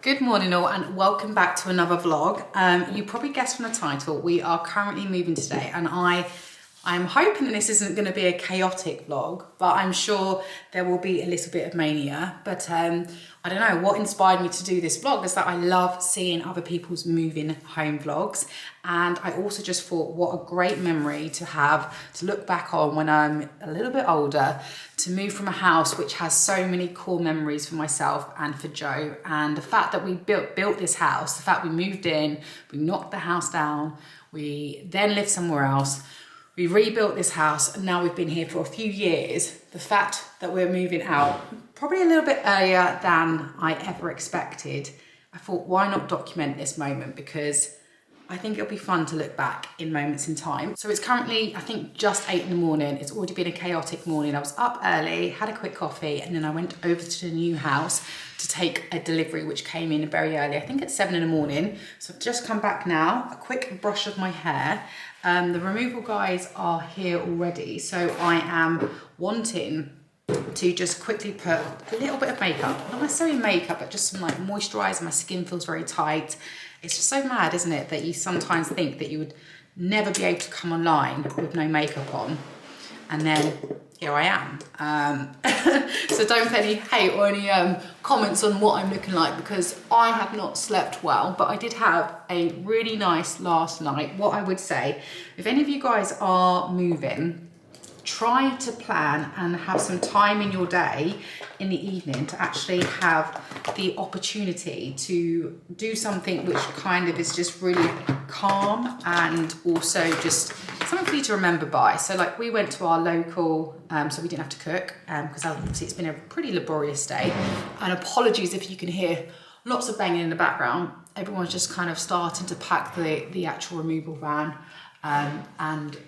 Good morning all and welcome back to another vlog. You probably guessed from the title, we are currently moving today and I'm hoping that this isn't going to be a chaotic vlog, but I'm sure there will be a little bit of mania. But I don't know, what inspired me to do this vlog is that I love seeing other people's moving home vlogs. And I also just thought what a great memory to have to look back on when I'm a little bit older, to move from a house which has so many core memories for myself and for Joe. And the fact that we built this house, the fact we moved in, we knocked the house down, we then lived somewhere else, we rebuilt this house, and now we've been here for a few years. The fact that we're moving out probably a little bit earlier than I ever expected, I thought, why not document this moment? Because I think it'll be fun to look back in moments in time. So it's currently, I think, just 8 in the morning. It's already been a chaotic morning. I was up early, had a quick coffee, and then I went over to the new house to take a delivery, which came in very early, I think at 7 in the morning. So I've just come back now, a quick brush of my hair. The removal guys are here already. So I am wanting to just quickly put a little bit of makeup, not necessarily makeup, but just some like moisturiser. My skin feels very tight. It's just so mad, isn't it, that you sometimes think that you would never be able to come online with no makeup on, and then here I am. So don't put any hate or any comments on what I'm looking like, because I have not slept well, but I did have a really nice last night. What I would say, if any of you guys are moving, try to plan and have some time in your day in the evening to actually have the opportunity to do something which kind of is just really calm and also just something for you to remember by. So like we went to our local, so we didn't have to cook because obviously it's been a pretty laborious day. And apologies if you can hear lots of banging in the background. Everyone's just kind of starting to pack the actual removal van, and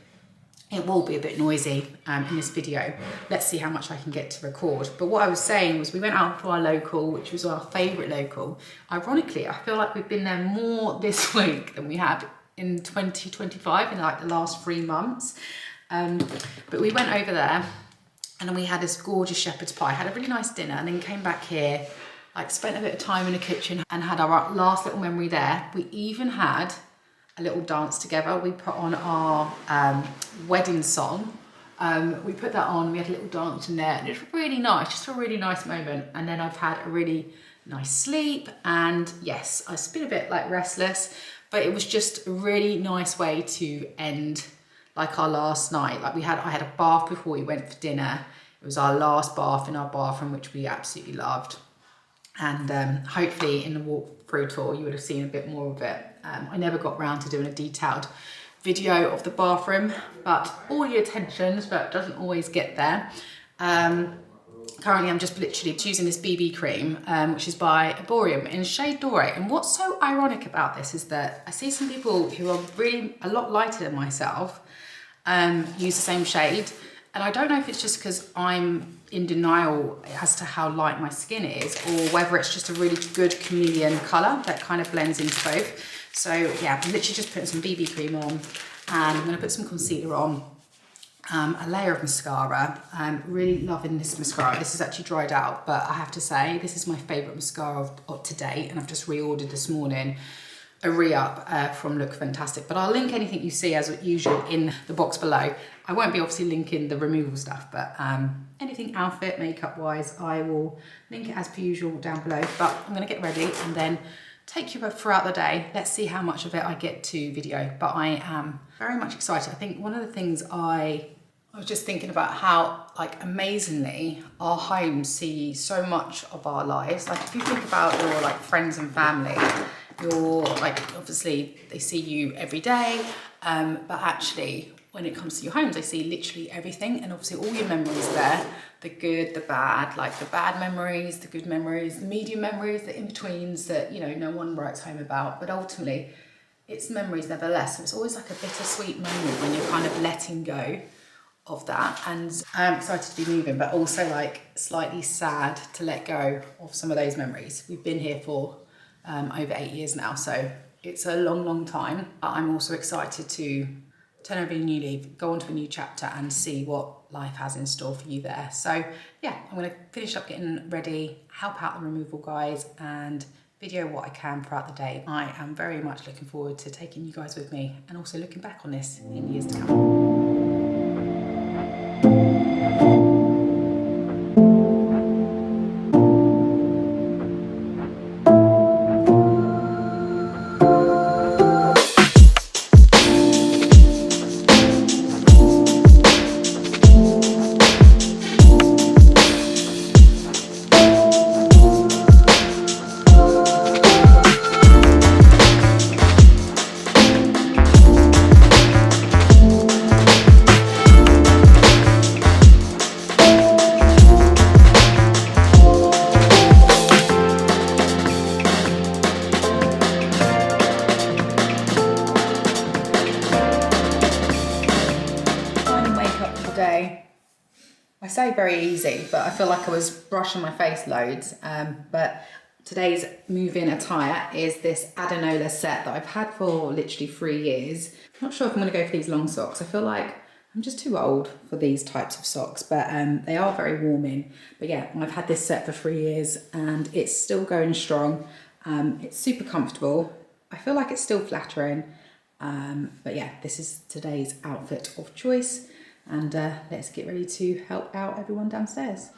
it will be a bit noisy in this video. Let's see how much I can get to record. But what I was saying was we went out to our local, which was our favourite local. Ironically, I feel like we've been there more this week than we had in 2025, in like the last 3 months. But we went over there and then we had this gorgeous shepherd's pie, had a really nice dinner, and then came back here, like spent a bit of time in the kitchen and had our last little memory there. We even had a little dance together. We put on our wedding song. We put that on, we had a little dance in there, and it was really nice, just a really nice moment. And then I've had a really nice sleep, and yes, I've been a bit like restless, but it was just a really nice way to end like our last night. Like I had a bath before we went for dinner. It was our last bath in our bathroom, which we absolutely loved. And hopefully in the walkthrough tour you would have seen a bit more of it. I never got round to doing a detailed video of the bathroom, but all the attentions, but it doesn't always get there. Currently I'm just literally using this BB cream, which is by Arborium in shade Doré. And what's so ironic about this is that I see some people who are really a lot lighter than myself use the same shade. And I don't know if it's just because I'm in denial as to how light my skin is, or whether it's just a really good chameleon colour that kind of blends into both. So yeah, I'm literally just putting some BB cream on, and I'm going to put some concealer on, a layer of mascara. I'm really loving this mascara. This is actually dried out, but I have to say this is my favourite mascara of to date, and I've just reordered this morning a re-up from Look Fantastic. But I'll link anything you see as usual in the box below. I won't be obviously linking the removal stuff, but anything outfit, makeup wise, I will link it as per usual down below. But I'm gonna get ready and then take you throughout the day. Let's see how much of it I get to video, but I am very much excited. I think one of the things I was just thinking about how like amazingly our homes see so much of our lives. Like if you think about your like friends and family, you're like, obviously they see you every day, but actually when it comes to your homes, they see literally everything, and obviously all your memories there, the good, the bad, like the bad memories, the good memories, the medium memories, the in-betweens that, you know, no one writes home about, but ultimately it's memories nevertheless. So it's always like a bittersweet moment when you're kind of letting go of that. And I'm excited to be moving, but also like slightly sad to let go of some of those memories. We've been here for over 8 years now, so it's a long time. But I'm also excited to turn over a new leaf, go on to a new chapter and see what life has in store for you there. So yeah, I'm gonna finish up getting ready, help out the removal guys, and video what I can throughout the day. I am very much looking forward to taking you guys with me and also looking back on this in years to come. Day. I say very easy, but I feel like I was brushing my face loads. But today's move-in attire is this Adenola set that I've had for literally 3 years. I'm not sure if I'm going to go for these long socks. I feel like I'm just too old for these types of socks, but they are very warming. But yeah, I've had this set for 3 years and it's still going strong. It's super comfortable. I feel like it's still flattering. But yeah, this is today's outfit of choice. And let's get ready to help out everyone downstairs.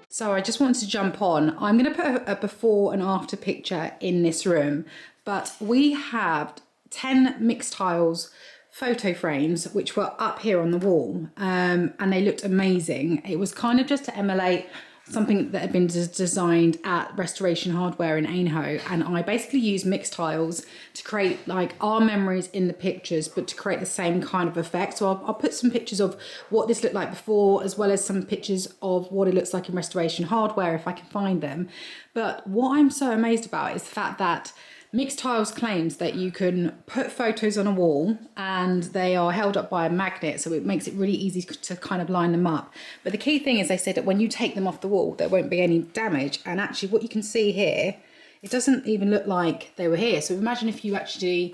So I just wanted to jump on. I'm going to put a before and after picture in this room, but we have 10 mixed tiles photo frames which were up here on the wall, and they looked amazing. It was kind of just to emulate something that had been designed at Restoration Hardware in Ainhoe, and I basically used mixed tiles to create like our memories in the pictures, but to create the same kind of effect. So I'll put some pictures of what this looked like before, as well as some pictures of what it looks like in Restoration Hardware if I can find them. But what I'm so amazed about is the fact that Mixed Tiles claims that you can put photos on a wall and they are held up by a magnet, so it makes it really easy to kind of line them up. But the key thing is they said that when you take them off the wall, there won't be any damage. And actually what you can see here, it doesn't even look like they were here. So imagine if you actually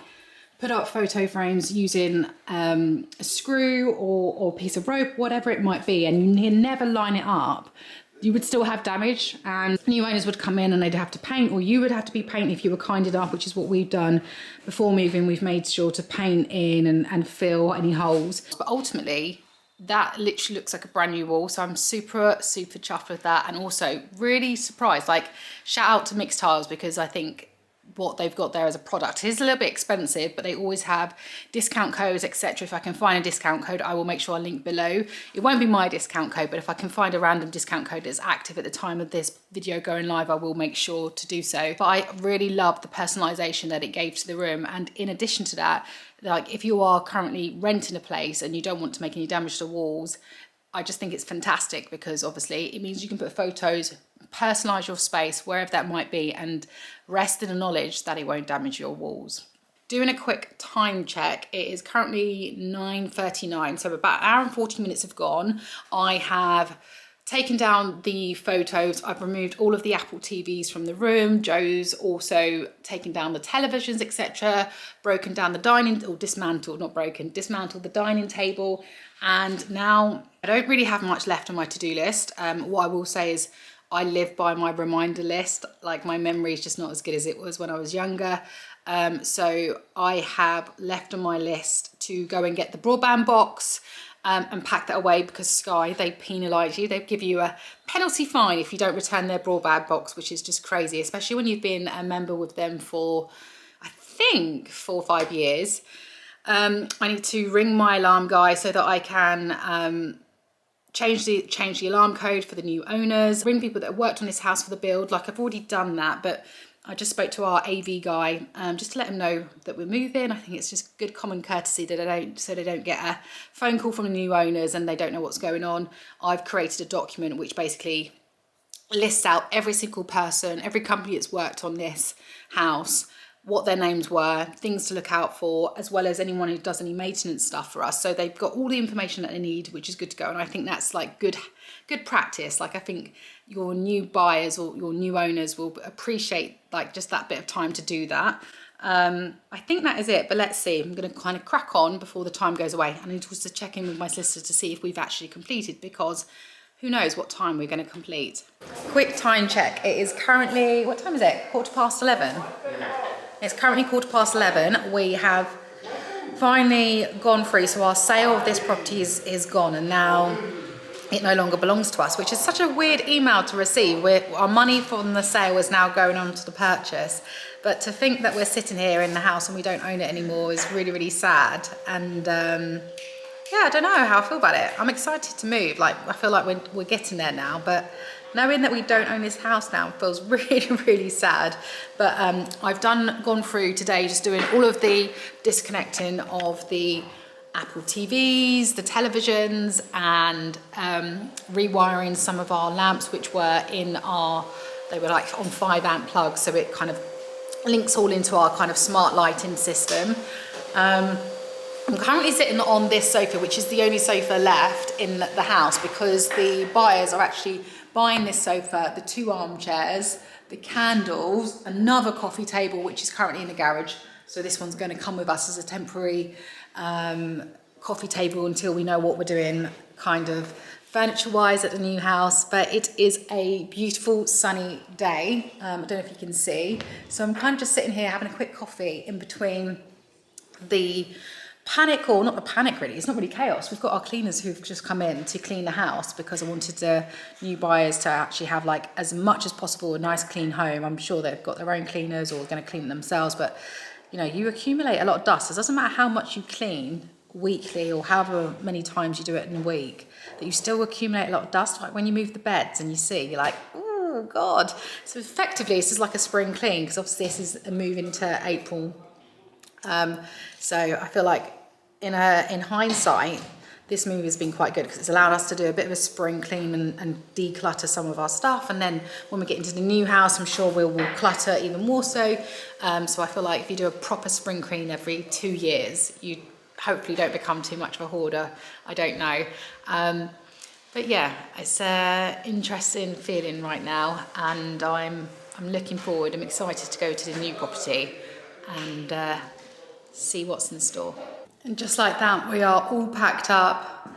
put up photo frames using a screw or a piece of rope, whatever it might be, and you never line it up, you would still have damage, and new owners would come in and they'd have to paint, or you would have to be painting if you were kind enough, which is what we've done before moving. We've made sure to paint in and fill any holes. But ultimately, that literally looks like a brand new wall. So I'm super, super chuffed with that, and also really surprised. Like, shout out to Mixed Tiles, because I think what they've got there as a product is a little bit expensive, but they always have discount codes, etc. If I can find a discount code, I will make sure I link below. It won't be my discount code, but if I can find a random discount code that's active at the time of this video going live, I will make sure to do so. But I really love the personalization that it gave to the room. And in addition to that, like if you are currently renting a place and you don't want to make any damage to walls, I just think it's fantastic, because obviously it means you can put photos, personalize your space wherever that might be, and rest in the knowledge that it won't damage your walls. Doing a quick time check, it is currently 9:39, so about an hour and 40 minutes have gone. I have taken down the photos, I've removed all of the Apple TVs from the room, Joe's also taken down the televisions, etc., broken down the dining, or dismantled, not broken, dismantled the dining table, and now I don't really have much left on my to-do list. What I will say is I live by my reminder list. Like, my memory is just not as good as it was when I was younger. So I have left on my list to go and get the broadband box and pack that away, because Sky, they penalise you. They give you a penalty fine if you don't return their broadband box, which is just crazy, especially when you've been a member with them for, I think, 4 or 5 years. I need to ring my alarm guy so that I can change the alarm code for the new owners, ring people that have worked on this house for the build. Like, I've already done that, but I just spoke to our AV guy just to let him know that we're moving. I think it's just good common courtesy that they don't get a phone call from the new owners and they don't know what's going on. I've created a document which basically lists out every single person, every company that's worked on this house, what their names were, things to look out for, as well as anyone who does any maintenance stuff for us. So they've got all the information that they need, which is good to go. And I think that's like good practice. Like, I think your new buyers or your new owners will appreciate like just that bit of time to do that. I think that is it, but let's see. I'm going to kind of crack on before the time goes away. I need to check in with my solicitor to see if we've actually completed, because who knows what time we're going to complete. Quick time check. It is currently, what time is it? 11:15? It's currently 11:15. We have finally gone through. So our sale of this property is gone, and now it no longer belongs to us, which is such a weird email to receive. Our money from the sale is now going on to the purchase. But to think that we're sitting here in the house and we don't own it anymore is really, really sad. And yeah, I don't know how I feel about it. I'm excited to move. Like, I feel like we're getting there now, but knowing that we don't own this house now feels really, really sad. But I've gone through today just doing all of the disconnecting of the Apple TVs, the televisions, and rewiring some of our lamps, which were they were like on 5 amp plugs, so it kind of links all into our kind of smart lighting system. I'm currently sitting on this sofa, which is the only sofa left in the house, because the buyers are actually buying this sofa, the 2 armchairs, the candles, another coffee table, which is currently in the garage. So this one's going to come with us as a temporary coffee table until we know what we're doing kind of furniture wise at the new house. But it is a beautiful sunny day. I don't know if you can see. So I'm kind of just sitting here having a quick coffee in between the panic, or not the panic really, it's not really chaos. We've got our cleaners who've just come in to clean the house, because I wanted the new buyers to actually have, like, as much as possible a nice clean home. I'm sure they've got their own cleaners or going to clean it themselves, but you know, you accumulate a lot of dust. It doesn't matter how much you clean weekly or however many times you do it in a week, that you still accumulate a lot of dust. Like when you move the beds and you see, you're like, oh God. So effectively this is like a spring clean, because obviously this is a move into April. So I feel like in hindsight, this move has been quite good, because it's allowed us to do a bit of a spring clean and declutter some of our stuff. And then when we get into the new house, I'm sure we'll clutter even more so. So I feel like if you do a proper spring clean every 2 years, you hopefully don't become too much of a hoarder. I don't know. But yeah, it's an interesting feeling right now, and I'm looking forward. I'm excited to go to the new property and see what's in store. And just like that, we are all packed up.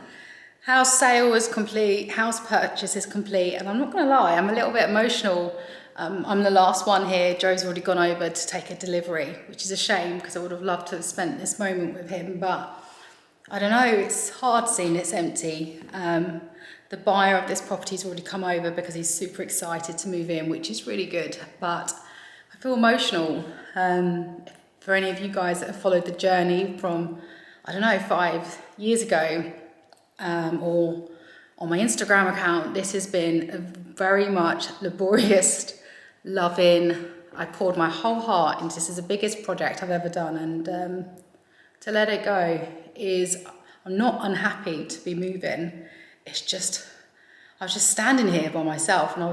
House sale is complete, house purchase is complete, and I'm not gonna lie, I'm a little bit emotional. I'm the last one here. Joe's already gone over to take a delivery, which is a shame, because I would have loved to have spent this moment with him, but I don't know, it's hard seeing it's empty. The buyer of this property has already come over because he's super excited to move in, which is really good, but I feel emotional. For any of you guys that have followed the journey from, I don't know, 5 years ago, or on my Instagram account, this has been a very much laborious, loving, I poured my whole heart into this. Is the biggest project I've ever done, and to let it go is, I'm not unhappy to be moving. It's just, I was just standing here by myself, and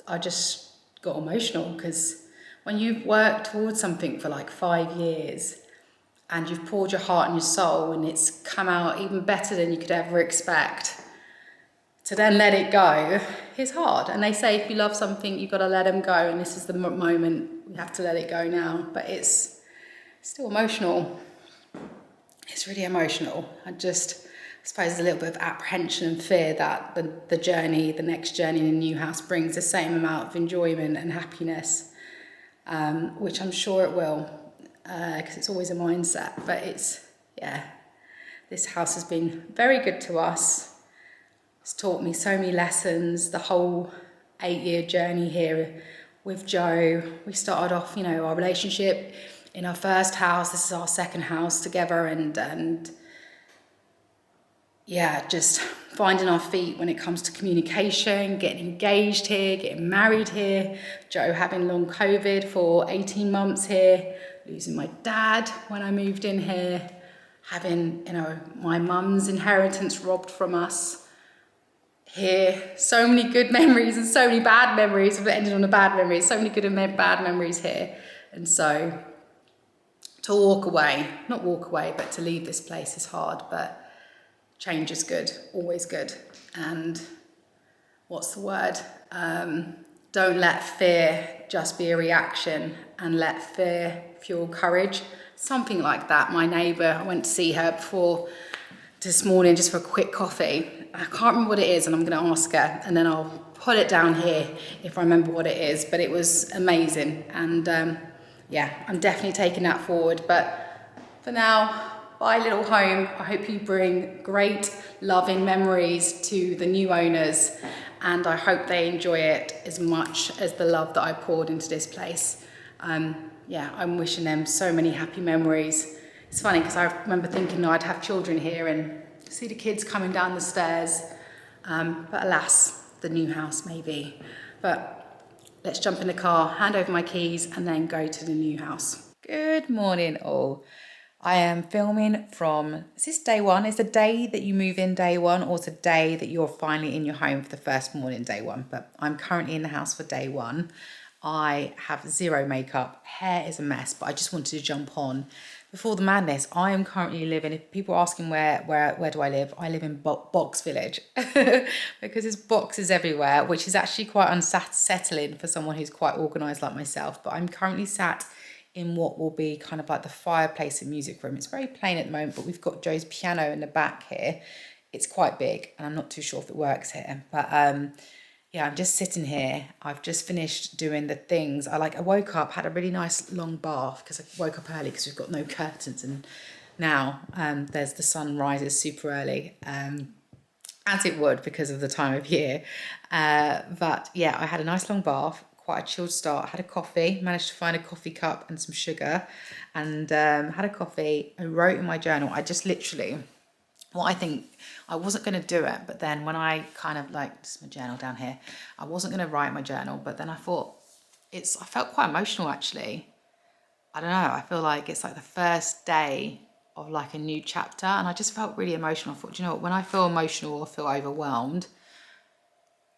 I just got emotional, because when you've worked towards something for like 5 years and you've poured your heart and your soul, and it's come out even better than you could ever expect, to then let it go is hard. And they say if you love something, you've got to let them go, and this is the moment we have to let it go now. But it's still emotional. It's really emotional. I suppose there's a little bit of apprehension and fear that the journey, the next journey in a new house brings the same amount of enjoyment and happiness, which I'm sure it will, because it's always a mindset. But this house has been very good to us. It's taught me so many lessons. The whole 8-year journey here with Joe, we started off, our relationship in our first house. This is our second house together, and just finding our feet when it comes to communication, getting engaged here, getting married here, Joe having long COVID for 18 months here, losing my dad when I moved in here, having, my mum's inheritance robbed from us here. So many good memories and so many bad memories. I've ended on a bad memory. So many good and bad memories here. And so to but to leave this place is hard, but change is good, always good. And what's the word? Don't let fear just be a reaction, and let fear pure courage, something like that. My neighbour, I went to see her before this morning just for a quick coffee. I can't remember what it is, and I'm going to ask her, and then I'll put it down here if I remember what it is. But it was amazing, and yeah, I'm definitely taking that forward. But for now, bye little home. I hope you bring great loving memories to the new owners, and I hope they enjoy it as much as the love that I poured into this place. Yeah, I'm wishing them so many happy memories. It's funny because I remember thinking, no, I'd have children here and see the kids coming down the stairs. But alas, the new house maybe. But let's jump in the car, hand over my keys, and then go to the new house. Good morning, all. I am filming from, is this day one? Is the day that you move in day one, or is the day that you're finally in your home for the first morning day one? But I'm currently in the house for day one. I have zero makeup, hair is a mess, but I just wanted to jump on before the madness. I am currently living, if people are asking where do I live in Box Village because there's boxes everywhere, which is actually quite unsettling for someone who's quite organised like myself. But I'm currently sat in what will be kind of like the fireplace and music room. It's very plain at the moment, but we've got Joe's piano in the back here. It's quite big, and I'm not too sure if it works here, but yeah, I'm just sitting here. I've just finished doing the things. I woke up, had a really nice long bath because I woke up early because we've got no curtains, and now there's the sun rises super early, as it would because of the time of year. But yeah, I had a nice long bath, quite a chilled start, had a coffee, managed to find a coffee cup and some sugar, and had a coffee. I wrote in my journal. I just literally, well, I think I wasn't going to do it, but then when I kind of just my journal down here, I wasn't going to write my journal, but then I thought I felt quite emotional actually. I don't know, I feel like it's like the first day of like a new chapter, and I just felt really emotional. I thought, you know what, when I feel emotional or feel overwhelmed,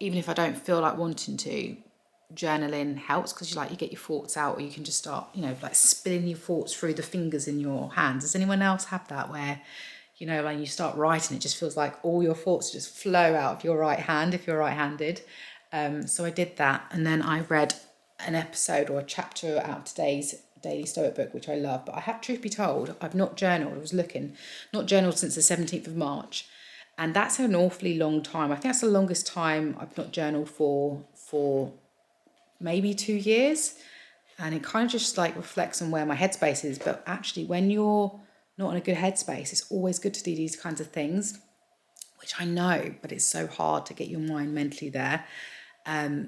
even if I don't feel like wanting to, journaling helps, because you get your thoughts out, or you can just start, spilling your thoughts through the fingers in your hands. Does anyone else have that where, when you start writing, it just feels like all your thoughts just flow out of your right hand if you're right-handed? So I did that, and then I read an episode or a chapter out of today's Daily Stoic book, which I love. But I have, truth be told, I've not journaled. I was looking, not journaled since the 17th of March. And that's an awfully long time. I think that's the longest time I've not journaled for maybe 2 years. And it kind of just reflects on where my headspace is. But actually, when you're not in a good headspace, it's always good to do these kinds of things, which I know, but it's so hard to get your mind mentally there.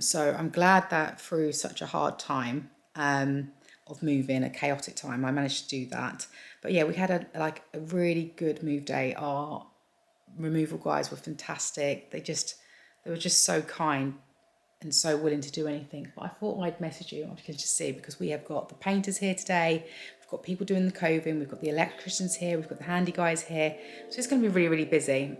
So I'm glad that through such a hard time of moving, a chaotic time, I managed to do that. But yeah, we had a really good move day. Our removal guys were fantastic. They were just so kind and so willing to do anything. But I thought I'd message you, you can just see, because we have got the painters here today, we've got people doing the coving, we've got the electricians here, we've got the handy guys here. So it's going to be really, really busy.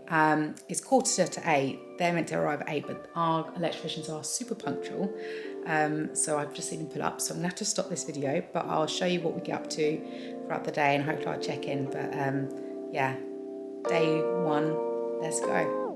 It's 7:45. They're meant to arrive at 8, but our electricians are super punctual. So I've just seen them pull up. So I'm going to have to stop this video, but I'll show you what we get up to throughout the day, and hopefully I'll check in. But yeah, day one, let's go.